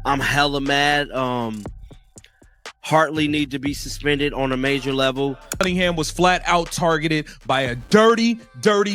I'm hella mad. Hartley need to be suspended on a major level. Cunningham was flat out targeted by a dirty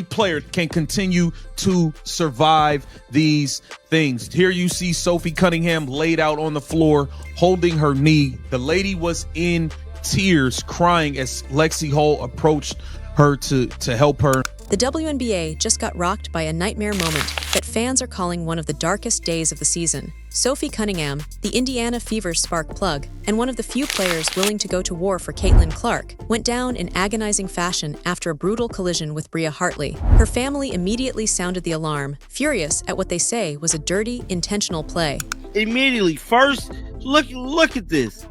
player. Can continue to survive these things. Here you see Sophie Cunningham laid out on the floor, holding her knee. The lady was in tears, crying as Lexi Hull approached her to help her. The WNBA just got rocked by a nightmare moment that fans are calling one of the darkest days of the season. Sophie Cunningham, the Indiana Fever's spark plug, and one of the few players willing to go to war for Clark, went down in agonizing fashion after a brutal collision with Bria Hartley. Her family immediately sounded the alarm, furious at what they say was a dirty, intentional play. Immediately, first, look at this.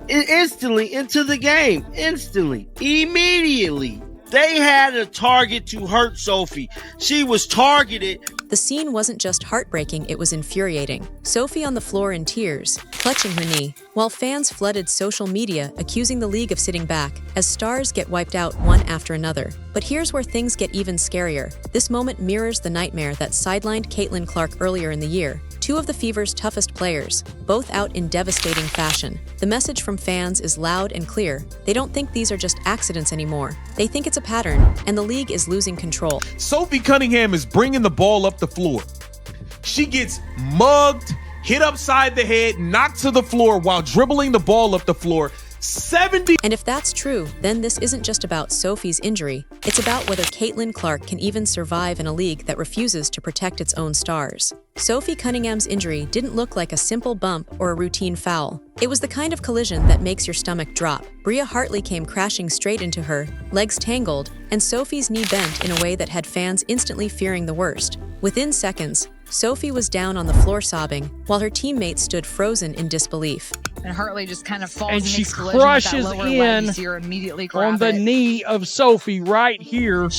Instantly into the game. Instantly. Immediately. They had a target to hurt Sophie. She was targeted. The scene wasn't just heartbreaking, it was infuriating. Sophie on the floor in tears, clutching her knee, while fans flooded social media accusing the league of sitting back as stars get wiped out one after another. But here's where things get even scarier. This moment mirrors the nightmare that sidelined Clark earlier in the year. Two of the Fever's toughest players, both out in devastating fashion. The message from fans is loud and clear. They don't think these are just accidents anymore. They think it's a pattern, and the league is losing control. Sophie Cunningham is bringing the ball up the floor. She gets mugged, hit upside the head, knocked to the floor while dribbling the ball up the floor. 70. And if that's true, then this isn't just about Sophie's injury. It's about whether Clark can even survive in a league that refuses to protect its own stars. Sophie Cunningham's injury didn't look like a simple bump or a routine foul. It was the kind of collision that makes your stomach drop. Bria Hartley came crashing straight into her, legs tangled, and Sophie's knee bent in a way that had fans instantly fearing the worst. Within seconds, Sophie was down on the floor sobbing, while her teammates stood frozen in disbelief. And Hartley just kind of falls and and she crushes in on the knee of Sophie right here.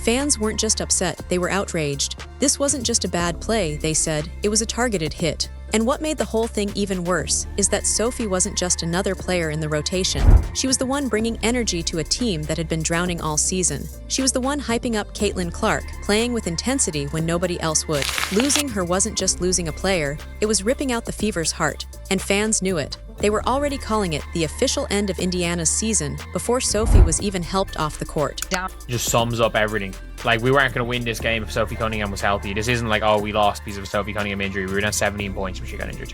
Fans weren't just upset, they were outraged. This wasn't just a bad play, they said, it was a targeted hit. And what made the whole thing even worse is that Sophie wasn't just another player in the rotation. She was the one bringing energy to a team that had been drowning all season. She was the one hyping up Clark, playing with intensity when nobody else would. Losing her wasn't just losing a player, it was ripping out the Fever's heart. And fans knew it. They were already calling it the official end of Indiana's season before Sophie was even helped off the court. Just sums up everything. Like, we weren't going to win this game if Sophie Cunningham was healthy. This isn't like, oh, we lost because of a Sophie Cunningham injury. We were down 17 points when she got injured.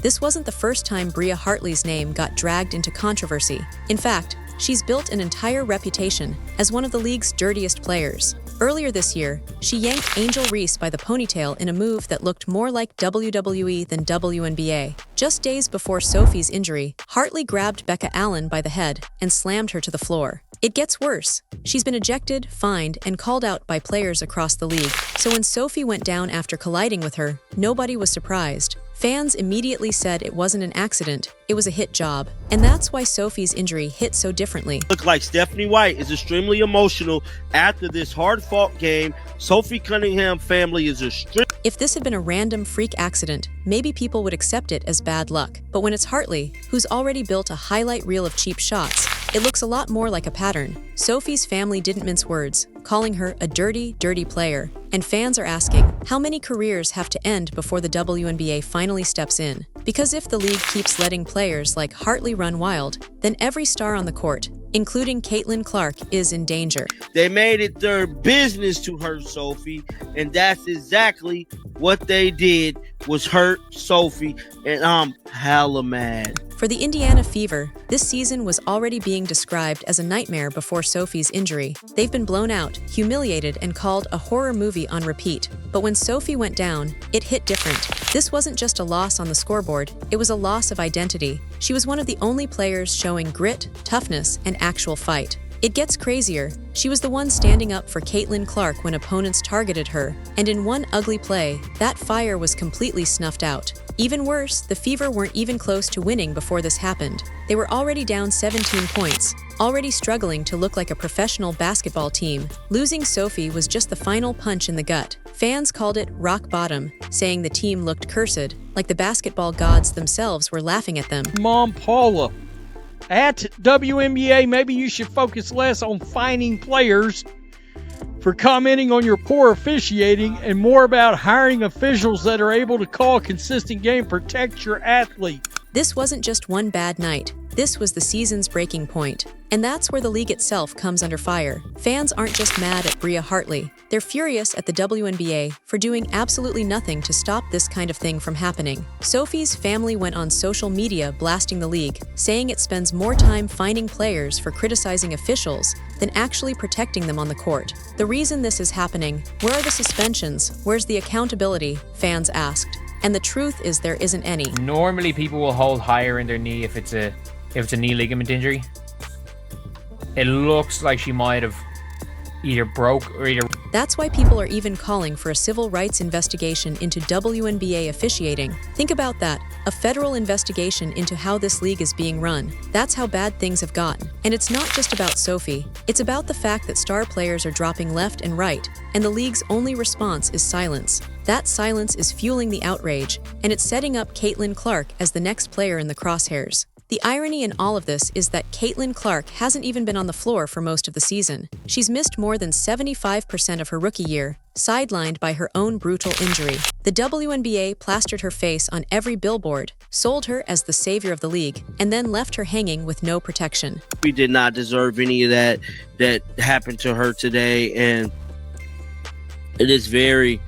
This wasn't the first time Bria Hartley's name got dragged into controversy. In fact, she's built an entire reputation as one of the league's dirtiest players. Earlier this year, she yanked Angel Reese by the ponytail in a move that looked more like WWE than WNBA. Just days before Sophie's injury, Hartley grabbed Becca Allen by the head and slammed her to the floor. It gets worse. She's been ejected, fined, and called out by players across the league. So when Sophie went down after colliding with her, nobody was surprised. Fans immediately said it wasn't an accident, it was a hit job. And that's why Sophie's injury hit so differently. Look like Stephanie White is extremely emotional after this hard-fought game. Sophie Cunningham family is If this had been a random freak accident, maybe people would accept it as bad luck. But when it's Hartley, who's already built a highlight reel of cheap shots, it looks a lot more like a pattern. Sophie's family didn't mince words, calling her a dirty player. And fans are asking, how many careers have to end before the WNBA finally steps in? Because if the league keeps letting players like Hartley run wild, then every star on the court, including Clark, is in danger. They made it their business to hurt Sophie, and that's exactly what they did, was hurt Sophie, and I'm hella mad. For the Indiana Fever, this season was already being described as a nightmare before Sophie's injury. They've been blown out, humiliated, and called a horror movie on repeat. But when Sophie went down, it hit different. This wasn't just a loss on the scoreboard, it was a loss of identity. She was one of the only players showing grit, toughness, and actual fight. It gets crazier. She was the one standing up for Clark when opponents targeted her, and in one ugly play, that fire was completely snuffed out. Even worse, the Fever weren't even close to winning before this happened. They were already down 17 points, already struggling to look like a professional basketball team. Losing Sophie was just the final punch in the gut. Fans called it rock bottom, saying the team looked cursed, like the basketball gods themselves were laughing at them. Mom Paula, at WNBA, maybe you should focus less on finding players for commenting on your poor officiating and more about hiring officials that are able to call a consistent game, protect your athlete. This wasn't just one bad night. This was the season's breaking point. And that's where the league itself comes under fire. Fans aren't just mad at Bria Hartley. They're furious at the WNBA for doing absolutely nothing to stop this kind of thing from happening. Sophie's family went on social media blasting the league, saying it spends more time fining players for criticizing officials than actually protecting them on the court. The reason this is happening, where are the suspensions? Where's the accountability? Fans asked. And the truth is there isn't any. Normally people will hold higher in their knee if it's a knee ligament injury. It looks like she might have either broke or either... That's why people are even calling for a civil rights investigation into WNBA officiating. Think about that. A federal investigation into how this league is being run. That's how bad things have gotten. And it's not just about Sophie. It's about the fact that star players are dropping left and right, and the league's only response is silence. That silence is fueling the outrage, and it's setting up Caitlin Clark as the next player in the crosshairs. The irony in all of this is that Caitlin Clark hasn't even been on the floor for most of the season. She's missed more than 75% of her rookie year, sidelined by her own brutal injury. The WNBA plastered her face on every billboard, sold her as the savior of the league, and then left her hanging with no protection. We did not deserve any of that happened to her today, and it is very...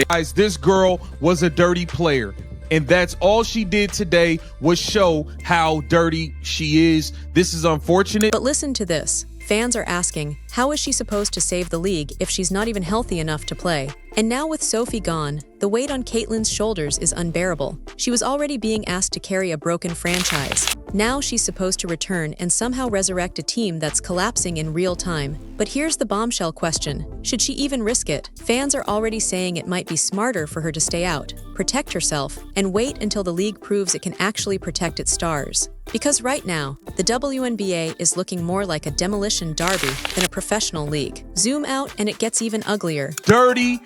Guys, this girl was a dirty player. And that's all she did today was show how dirty she is. This is unfortunate. But listen to this. Fans are asking, how is she supposed to save the league if she's not even healthy enough to play? And now with Sophie gone, the weight on Caitlin's shoulders is unbearable. She was already being asked to carry a broken franchise. Now she's supposed to return and somehow resurrect a team that's collapsing in real time. But here's the bombshell question. Should she even risk it? Fans are already saying it might be smarter for her to stay out, protect herself, and wait until the league proves it can actually protect its stars. Because right now, the WNBA is looking more like a demolition derby than a professional league. Zoom out and it gets even uglier. Dirty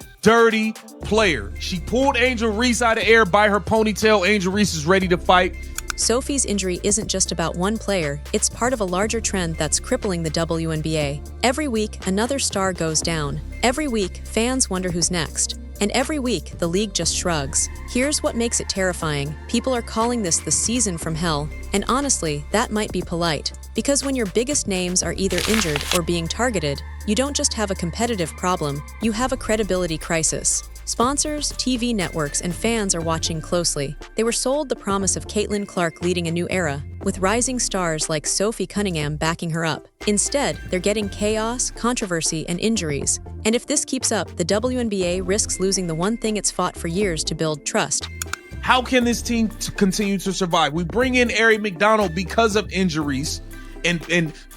player. She pulled Angel Reese out of air by her ponytail. Angel Reese is ready to fight. Sophie's injury isn't just about one player, it's part of a larger trend that's crippling the WNBA. Every week, another star goes down. Every week, fans wonder who's next. And every week, the league just shrugs. Here's what makes it terrifying. People are calling this the season from hell. And honestly, that might be polite. Because when your biggest names are either injured or being targeted, you don't just have a competitive problem, you have a credibility crisis. Sponsors, TV networks, and fans are watching closely. They were sold the promise of Caitlin Clark leading a new era, with rising stars like Sophie Cunningham backing her up. Instead, they're getting chaos, controversy, and injuries. And if this keeps up, the WNBA risks losing the one thing it's fought for years to build: trust. How can this team continue to survive? We bring in Ari McDonald because of injuries, and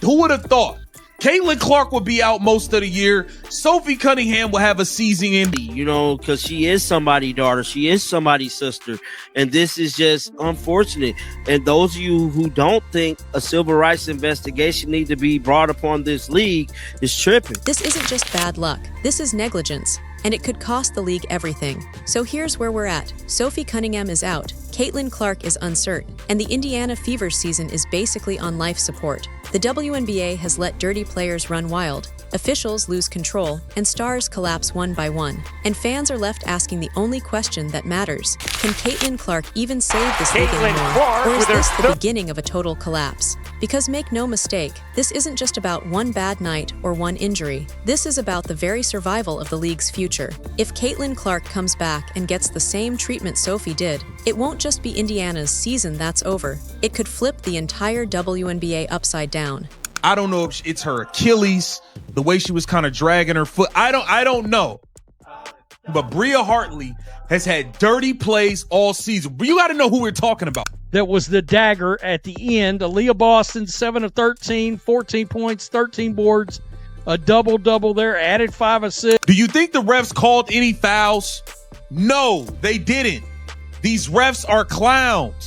who would have thought? Caitlin Clark will be out most of the year. Sophie Cunningham will have a season in. You know, because she is somebody's daughter. She is somebody's sister. And this is just unfortunate. And those of you who don't think a civil rights investigation need to be brought upon this league is tripping. This isn't just bad luck. This is negligence. And it could cost the league everything. So here's where we're at. Sophie Cunningham is out. Caitlin Clark is uncertain. And the Indiana Fever season is basically on life support. The WNBA has let dirty players run wild, officials lose control, and stars collapse one by one. And fans are left asking the only question that matters. Can Caitlin Clark even save this league anymore? Or is this the beginning of a total collapse? Because make no mistake, this isn't just about one bad night or one injury. This is about the very survival of the league's future. If Caitlin Clark comes back and gets the same treatment Sophie did, it won't just be Indiana's season that's over. It could flip the entire WNBA upside down. I don't know if it's her Achilles, the way she was kind of dragging her foot. I don't know. But Bria Hartley has had dirty plays all season. But you got to know who we're talking about. That was the dagger at the end. Aaliyah Boston, 7 of 13, 14 points, 13 boards, a double-double there, added 5 assists. Do you think the refs called any fouls? No, they didn't. These refs are clowns.